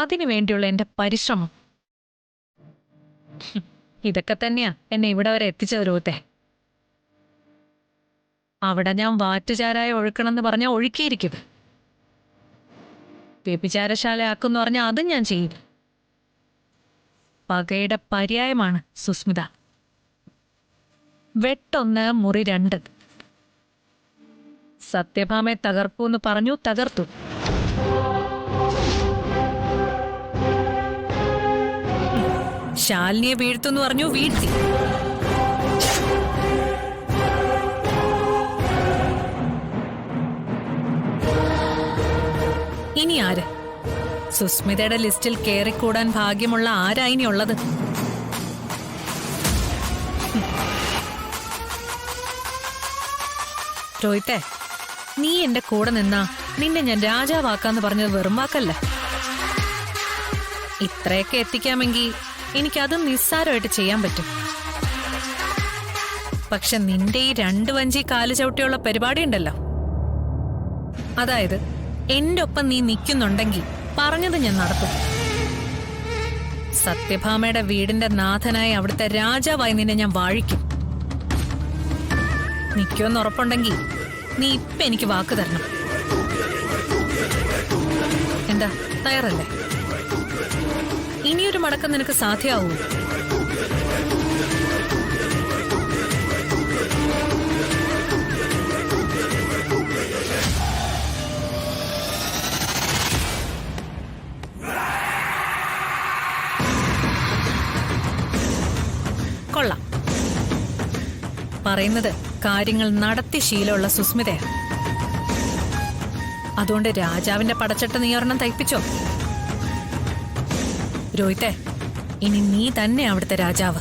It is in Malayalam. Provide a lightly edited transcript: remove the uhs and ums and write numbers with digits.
അതിനു വേണ്ടിയുള്ള എന്റെ പരിശ്രമം. ഇതൊക്കെ തന്നെയാ എന്നെ ഇവിടെ വരെ എത്തിച്ചത് രോഹിത്തെ. അവിടെ ഞാൻ വാറ്റുചാരായ ഒഴുക്കണമെന്ന് പറഞ്ഞാൽ ഒഴുക്കിയിരിക്കും. വ്യഭിചാരശാല ആക്കുമെന്ന് പറഞ്ഞാൽ അതും ഞാൻ ചെയ്യും. പകയുടെ പര്യായമാണ് സുസ്മിത. വെട്ടൊന്ന് മുറി 2. സത്യഭാമയെ തകർക്കൂന്ന് പറഞ്ഞു, തകർത്തു. ശാലിനിയെ വീഴ്ത്തുന്നു പറഞ്ഞു, വീഴ്ത്തി. ഇനി ആര്? സുസ്മിതയുടെ ലിസ്റ്റിൽ കേറിക്കൂടാൻ ഭാഗ്യമുള്ള ആരാ ഇനി ഉള്ളത്? രോഹിത്തെ, നീ എന്റെ കൂടെ നിന്നാ നിന്നെ ഞാൻ രാജാവാക്കാന്ന് പറഞ്ഞത് വെറും വാക്കല്ല. ഇത്രയൊക്കെ എത്തിക്കാമെങ്കിൽ എനിക്കതും നിസ്സാരമായിട്ട് ചെയ്യാൻ പറ്റും. പക്ഷെ നിന്റെ ഈ 2 വഞ്ചി കാല് ചവിട്ടിയുള്ള പരിപാടി ഉണ്ടല്ലോ, അതായത് എന്റെ ഒപ്പം നീ നിൽക്കുന്നുണ്ടെങ്കിൽ പറഞ്ഞത് ഞാൻ നടത്തും. സത്യഭാമയുടെ വീടിന്റെ നാഥനായി അവിടുത്തെ രാജാവായി നിന്നെ ഞാൻ വാഴിക്കും. നിൽക്കുമെന്ന് ഉറപ്പുണ്ടെങ്കിൽ നീ ഇപ്പൊ എനിക്ക് വാക്ക് തരണം. എന്താ, തയ്യാറല്ലേ? ഇനിയൊരു മടക്കം നിനക്ക് സാധ്യമാവൂ? കൊള്ളാം. പറയുന്നത് കാര്യങ്ങൾ നടത്തി ശീലമുള്ള സുസ്മിതയാണ്. അതുകൊണ്ട് രാജാവിന്റെ പടച്ചട്ട നീ ഒരെണ്ണം തയ്പ്പിച്ചോ? രോഹിത്തെ, ഇനി നീ തന്നെ അവിടുത്തെ രാജാവ്.